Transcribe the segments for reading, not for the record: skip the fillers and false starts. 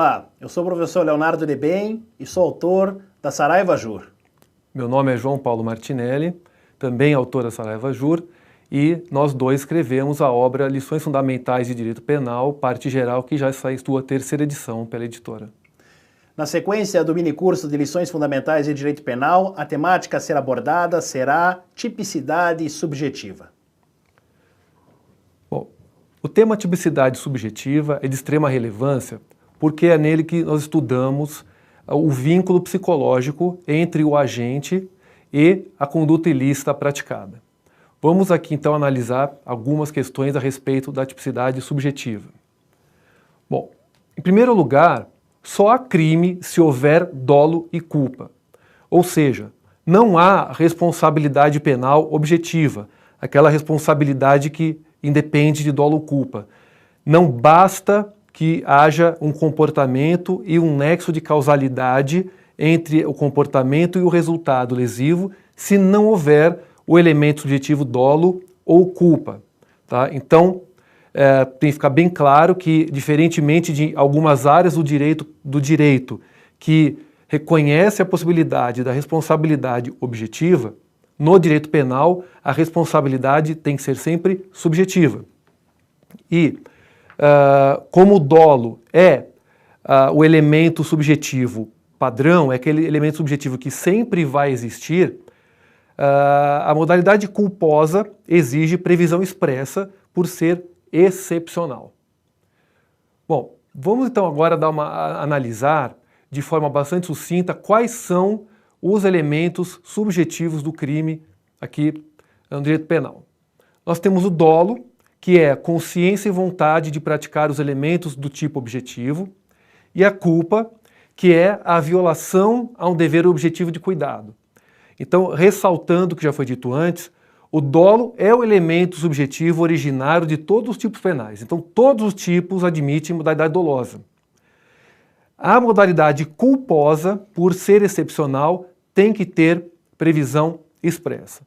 Olá, eu sou o professor Leonardo Debem e sou autor da Saraiva Jur. Meu nome é João Paulo Martinelli, também autor da Saraiva Jur, e nós dois escrevemos a obra Lições Fundamentais de Direito Penal, parte geral, que já está em sua terceira edição pela editora. Na sequência do minicurso de Lições Fundamentais de Direito Penal, a temática a ser abordada será tipicidade subjetiva. Bom, o tema tipicidade subjetiva é de extrema relevância porque é nele que nós estudamos o vínculo psicológico entre o agente e a conduta ilícita praticada. Vamos aqui então analisar algumas questões a respeito da tipicidade subjetiva. Bom, em primeiro lugar, só há crime se houver dolo e culpa. Ou seja, não há responsabilidade penal objetiva, aquela responsabilidade que independe de dolo ou culpa. Não basta que haja um comportamento e um nexo de causalidade entre o comportamento e o resultado lesivo, se não houver o elemento subjetivo dolo ou culpa. Tá? Então, tem que ficar bem claro que, diferentemente de algumas áreas do direito que reconhece a possibilidade da responsabilidade objetiva, no direito penal a responsabilidade tem que ser sempre subjetiva. E como o dolo é o elemento subjetivo padrão, é aquele elemento subjetivo que sempre vai existir, a modalidade culposa exige previsão expressa por ser excepcional. Bom, vamos então agora analisar de forma bastante sucinta quais são os elementos subjetivos do crime aqui no direito penal. Nós temos o dolo, que é consciência e vontade de praticar os elementos do tipo objetivo, e a culpa, que é a violação a um dever objetivo de cuidado. Então, ressaltando o que já foi dito antes, o dolo é o elemento subjetivo originário de todos os tipos penais. Então, todos os tipos admitem modalidade dolosa. A modalidade culposa, por ser excepcional, tem que ter previsão expressa.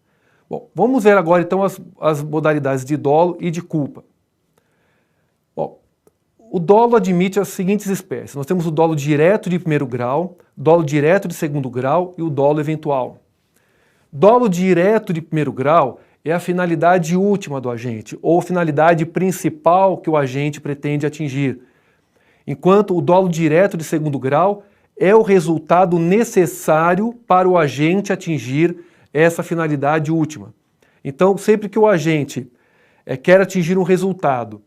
Bom, vamos ver agora então as modalidades de dolo e de culpa. Bom, o dolo admite as seguintes espécies. Nós temos o dolo direto de primeiro grau, dolo direto de segundo grau e o dolo eventual. Dolo direto de primeiro grau é a finalidade última do agente, ou finalidade principal que o agente pretende atingir, enquanto o dolo direto de segundo grau é o resultado necessário para o agente atingir essa finalidade última. Então, sempre que o agente quer atingir um resultado,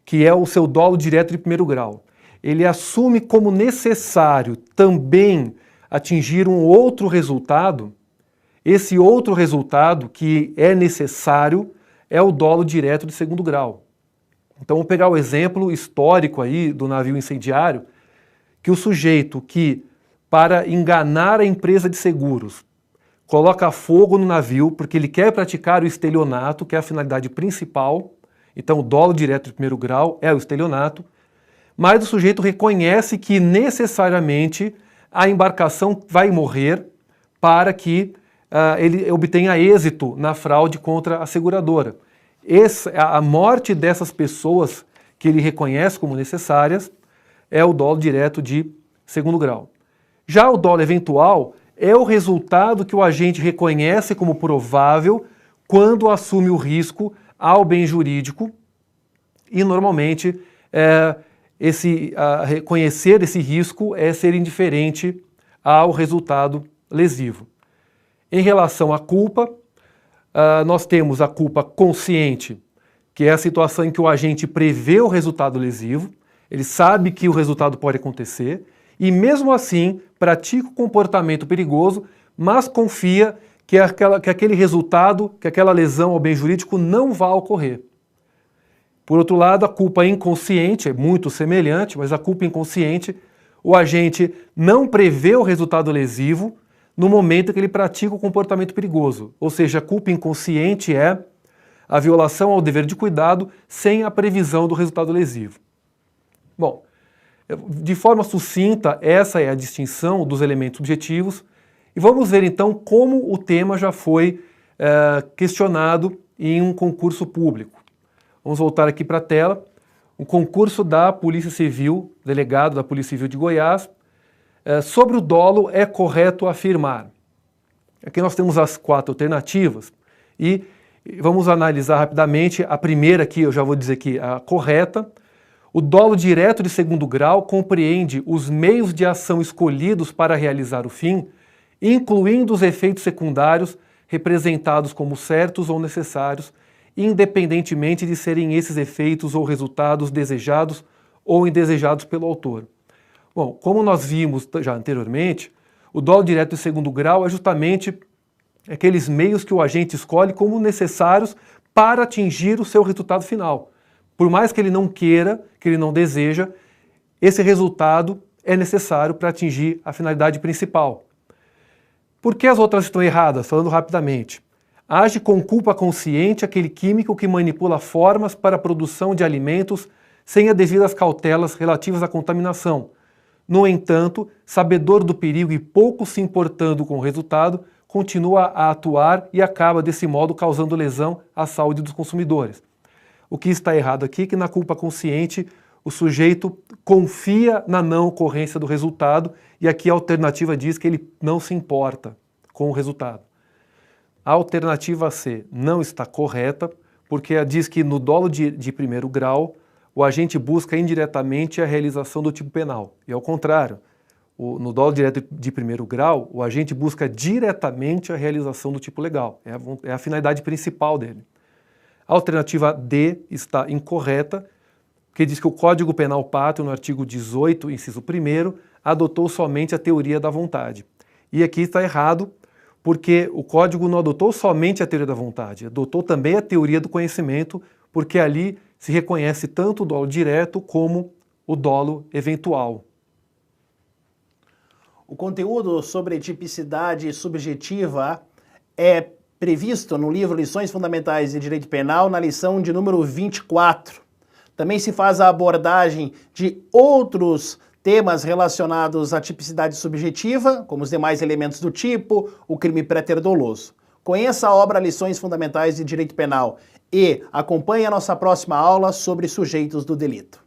que é o seu dolo direto de primeiro grau, ele assume como necessário também atingir um outro resultado. Esse outro resultado que é necessário é o dolo direto de segundo grau. Então, vamos pegar o exemplo histórico aí do navio incendiário, que o sujeito que, para enganar a empresa de seguros, coloca fogo no navio porque ele quer praticar o estelionato, que é a finalidade principal. Então, o dolo direto de primeiro grau é o estelionato, mas o sujeito reconhece que necessariamente a embarcação vai morrer para que ele obtenha êxito na fraude contra a seguradora. A morte dessas pessoas que ele reconhece como necessárias é o dolo direto de segundo grau. Já o dolo eventual é o resultado que o agente reconhece como provável quando assume o risco ao bem jurídico e, normalmente, reconhecer esse risco é ser indiferente ao resultado lesivo. Em relação à culpa, nós temos a culpa consciente, que é a situação em que o agente prevê o resultado lesivo, ele sabe que o resultado pode acontecer, e mesmo assim pratica o comportamento perigoso, mas confia que aquele resultado, que aquela lesão ao bem jurídico não vai ocorrer. Por outro lado, a culpa inconsciente é muito semelhante, mas a culpa inconsciente, o agente não prevê o resultado lesivo no momento que ele pratica o comportamento perigoso. Ou seja, a culpa inconsciente é a violação ao dever de cuidado sem a previsão do resultado lesivo. Bom, de forma sucinta, essa é a distinção dos elementos subjetivos. E vamos ver então como o tema já foi questionado em um concurso público. Vamos voltar aqui para a tela. um concurso da Polícia Civil, delegado da Polícia Civil de Goiás, sobre o dolo é correto afirmar. Aqui nós temos as 4 alternativas e vamos analisar rapidamente. A primeira aqui, eu já vou dizer que a correta. O dolo direto de segundo grau compreende os meios de ação escolhidos para realizar o fim, incluindo os efeitos secundários representados como certos ou necessários, independentemente de serem esses efeitos ou resultados desejados ou indesejados pelo autor. Bom, como nós vimos já anteriormente, o dolo direto de segundo grau é justamente aqueles meios que o agente escolhe como necessários para atingir o seu resultado final. Por mais que ele não queira, que ele não deseja, esse resultado é necessário para atingir a finalidade principal. Por que as outras estão erradas? Falando rapidamente. Age com culpa consciente aquele químico que manipula formas para a produção de alimentos sem as devidas cautelas relativas à contaminação. No entanto, sabedor do perigo e pouco se importando com o resultado, continua a atuar e acaba desse modo causando lesão à saúde dos consumidores. O que está errado aqui é que na culpa consciente o sujeito confia na não ocorrência do resultado e aqui a alternativa diz que ele não se importa com o resultado. A alternativa C não está correta porque diz que no dolo de primeiro grau o agente busca indiretamente a realização do tipo penal. E ao contrário, no dolo direto de primeiro grau, o agente busca diretamente a realização do tipo legal. É a finalidade principal dele. A alternativa D está incorreta, que diz que o Código Penal Pátrio, no artigo 18, inciso 1º, adotou somente a teoria da vontade. E aqui está errado, porque o Código não adotou somente a teoria da vontade, adotou também a teoria do conhecimento, porque ali se reconhece tanto o dolo direto como o dolo eventual. O conteúdo sobre tipicidade subjetiva é previsto no livro Lições Fundamentais de Direito Penal, na lição de número 24. Também se faz a abordagem de outros temas relacionados à tipicidade subjetiva, como os demais elementos do tipo, o crime préter doloso. Conheça a obra Lições Fundamentais de Direito Penal e acompanhe a nossa próxima aula sobre sujeitos do delito.